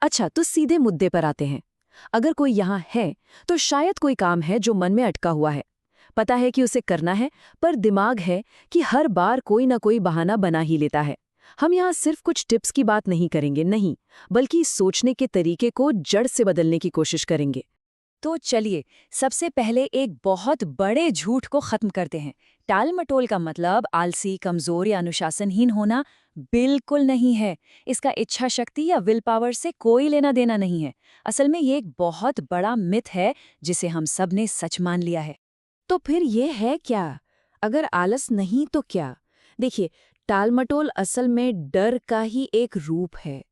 अच्छा, तो सीधे मुद्दे पर आते हैं। अगर कोई यहाँ है तो शायद कोई काम है जो मन में अटका हुआ है। पता है कि उसे करना है, पर दिमाग है कि हर बार कोई ना कोई बहाना बना ही लेता है। हम यहाँ सिर्फ कुछ टिप्स की बात नहीं करेंगे, नहीं, बल्कि सोचने के तरीके को जड़ से बदलने की कोशिश करेंगे। तो चलिए, सबसे पहले एक बहुत बड़े झूठ को खत्म करते हैं। टाल-मटोल का मतलब आलसी, कमजोर या अनुशासनहीन होना बिल्कुल नहीं है। इसका इच्छा शक्ति या विल पावर से कोई लेना देना नहीं है। असल में ये एक बहुत बड़ा मिथ है जिसे हम सब ने सच मान लिया है। तो फिर ये है क्या? अगर आलस नहीं तो क्या? देखिए, टालमटोल असल में डर का ही एक रूप है।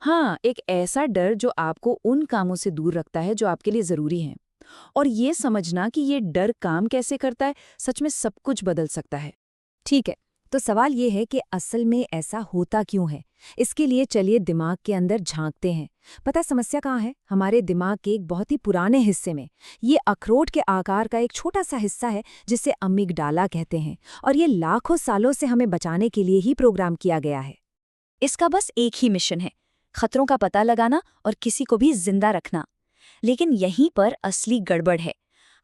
हाँ, एक ऐसा डर जो आपको उन कामों से दूर रखता है जो आपके लिए जरूरी हैं। और ये समझना कि ये डर काम कैसे करता है, सच में सब कुछ बदल सकता है। ठीक है, तो सवाल ये है कि असल में ऐसा होता क्यों है। इसके लिए चलिए दिमाग के अंदर झांकते हैं। पता है समस्या कहाँ है? हमारे दिमाग के एक बहुत ही पुराने हिस्से में। ये अखरोट के आकार का एक छोटा सा हिस्सा है जिसे अमिगडाला कहते हैं, और ये लाखों सालों से हमें बचाने के लिए ही प्रोग्राम किया गया है। इसका बस एक ही मिशन है, खतरों का पता लगाना और किसी को भी जिंदा रखना। लेकिन यहीं पर असली गड़बड़ है।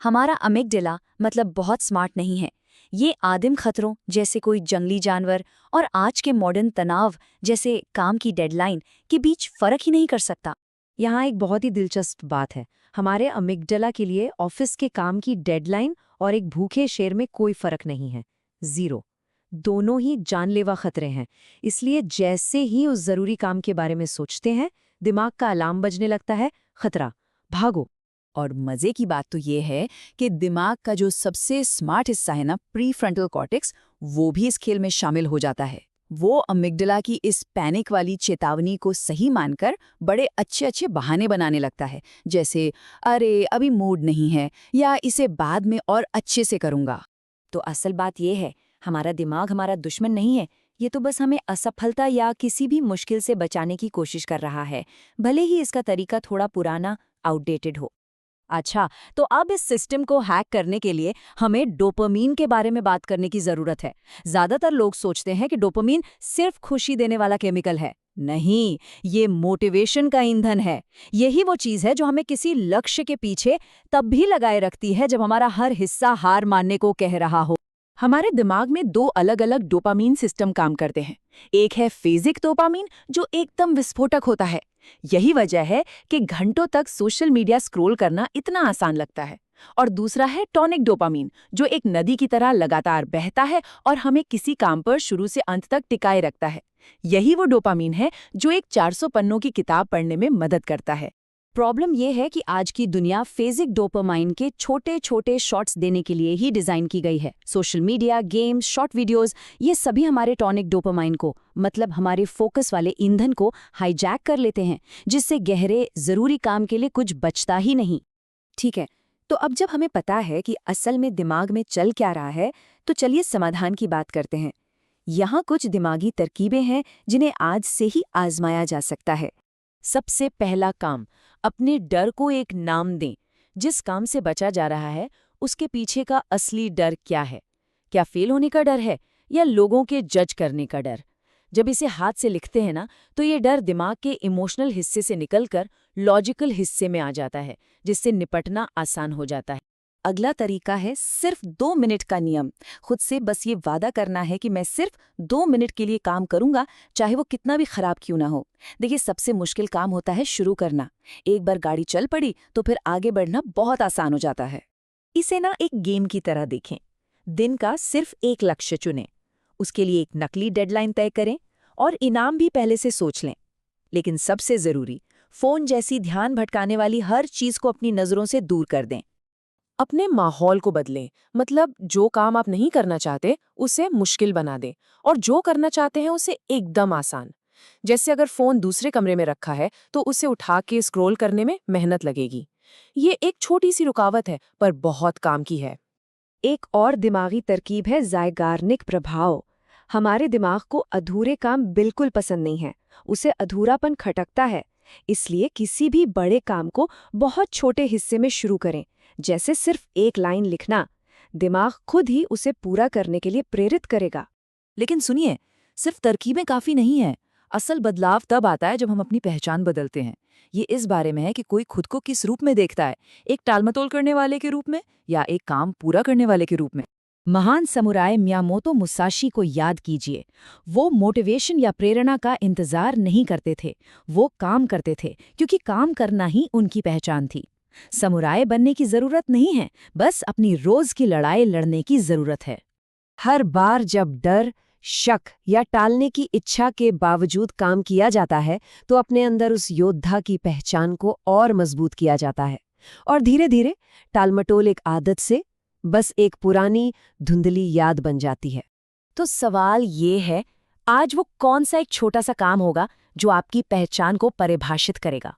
हमारा अमिगडाला मतलब बहुत स्मार्ट नहीं है। ये आदिम खतरों जैसे कोई जंगली जानवर और आज के मॉडर्न तनाव जैसे काम की डेडलाइन के बीच फर्क ही नहीं कर सकता। यहाँ एक बहुत ही दिलचस्प बात है। हमारे अमिगडाला के लिए ऑफिस के काम की डेडलाइन और एक भूखे शेर में कोई फर्क नहीं है। जीरो। दोनों ही जानलेवा खतरे हैं। इसलिए जैसे ही उस जरूरी काम के बारे में सोचते हैं, दिमाग का अलार्म बजने लगता है, खतरा, भागो। और मजे की बात तो ये है कि दिमाग का जो सबसे स्मार्ट हिस्सा है ना, प्रीफ्रंटल कॉर्टेक्स, वो भी इस खेल में शामिल हो जाता है। वो अमिगडाला की इस पैनिक वाली चेतावनी को सही मानकर बड़े अच्छे अच्छे बहाने बनाने लगता है, जैसे अरे अभी मूड नहीं है या इसे बाद में और अच्छे से करूंगा। तो असल बात ये है, हमारा दिमाग हमारा दुश्मन नहीं है। ये तो बस हमें असफलता या किसी भी मुश्किल से बचाने की कोशिश कर रहा है, भले ही इसका तरीका थोड़ा पुराना, आउटडेटेड हो। अच्छा, तो अब इस सिस्टम को हैक करने के लिए हमें डोपामीन के बारे में बात करने की जरूरत है। ज्यादातर लोग सोचते हैं कि डोपामीन सिर्फ खुशी देने वाला केमिकल है। नहीं, ये मोटिवेशन का ईंधन है। यही वो चीज है जो हमें किसी लक्ष्य के पीछे तब भी लगाए रखती है जब हमारा हर हिस्सा हार मानने को कह रहा हो। हमारे दिमाग में दो अलग अलग डोपामीन सिस्टम काम करते हैं। एक है फेजिक डोपामीन जो एकदम विस्फोटक होता है। यही वजह है कि घंटों तक सोशल मीडिया स्क्रॉल करना इतना आसान लगता है। और दूसरा है टॉनिक डोपामीन जो एक नदी की तरह लगातार बहता है और हमें किसी काम पर शुरू से अंत तक टिकाए रखता है। यही वो डोपामीन है जो एक 400 पन्नों की किताब पढ़ने में मदद करता है। प्रॉब्लम यह है कि आज की दुनिया फेजिक डोपामाइन के छोटे छोटे शॉट्स देने के लिए ही डिजाइन की गई है। Social media, games, short videos, ये सभी हमारे टॉनिक डोपामाइन को, मतलब हमारे फोकस वाले ईंधन को हाईजैक कर लेते हैं, जिससे गहरे जरूरी काम के लिए कुछ बचता ही नहीं। ठीक है, तो अब जब हमें पता है कि असल में दिमाग में चल क्या रहा है, तो चलिए समाधान की बात करते हैं। यहाँ कुछ दिमागी तरकीबें हैं जिन्हें आज से ही आजमाया जा सकता है। सबसे पहला काम, अपने डर को एक नाम दें। जिस काम से बचा जा रहा है, उसके पीछे का असली डर क्या है? क्या फेल होने का डर है या लोगों के जज करने का डर? जब इसे हाथ से लिखते हैं ना, तो ये डर दिमाग के इमोशनल हिस्से से निकलकर लॉजिकल हिस्से में आ जाता है, जिससे निपटना आसान हो जाता है। अगला तरीका है सिर्फ 2 मिनट का नियम। खुद से बस ये वादा करना है कि मैं सिर्फ 2 मिनट के लिए काम करूंगा, चाहे वो कितना भी खराब क्यों ना हो। देखिए, सबसे मुश्किल काम होता है शुरू करना। एक बार गाड़ी चल पड़ी तो फिर आगे बढ़ना बहुत आसान हो जाता है। इसे ना एक गेम की तरह देखें। दिन का सिर्फ एक लक्ष्य चुनें, उसके लिए एक नकली डेडलाइन तय करें और इनाम भी पहले से सोच लें। लेकिन सबसे जरूरी, फोन जैसी ध्यान भटकाने वाली हर चीज को अपनी नजरों से दूर कर दें। अपने माहौल को बदलें, मतलब जो काम आप नहीं करना चाहते उसे मुश्किल बना दें और जो करना चाहते हैं उसे एकदम आसान। जैसे अगर फोन दूसरे कमरे में रखा है तो उसे उठा के स्क्रॉल करने में मेहनत लगेगी। ये एक छोटी सी रुकावट है पर बहुत काम की है। एक और दिमागी तरकीब है ज़ायगार्निक प्रभाव। हमारे दिमाग को अधूरे काम बिल्कुल पसंद नहीं है, उसे अधूरापन खटकता है। इसलिए किसी भी बड़े काम को बहुत छोटे हिस्से में शुरू करें, जैसे सिर्फ एक लाइन लिखना। दिमाग खुद ही उसे पूरा करने के लिए प्रेरित करेगा। लेकिन सुनिए, सिर्फ तरकीबें काफी नहीं है। असल बदलाव तब आता है जब हम अपनी पहचान बदलते हैं। ये इस बारे में है कि कोई खुद को किस रूप में देखता है, एक टालमटोल करने वाले के रूप में या एक काम पूरा करने वाले के रूप में। महान समुराय मियामोतो मुसाशी को याद कीजिए। वो मोटिवेशन या प्रेरणा का इंतजार नहीं करते थे, वो काम करते थे क्योंकि काम करना ही उनकी पहचान थी। समुराय बनने की जरूरत नहीं है, बस अपनी रोज की लड़ाई लड़ने की जरूरत है। हर बार जब डर, शक या टालने की इच्छा के बावजूद काम किया जाता है तो अपने अंदर उस योद्धा की पहचान को और मजबूत किया जाता है। और धीरे धीरे टालमटोल एक आदत से बस एक पुरानी धुंधली याद बन जाती है। तो सवाल ये है, आज वो कौन सा एक छोटा सा काम होगा जो आपकी पहचान को परिभाषित करेगा?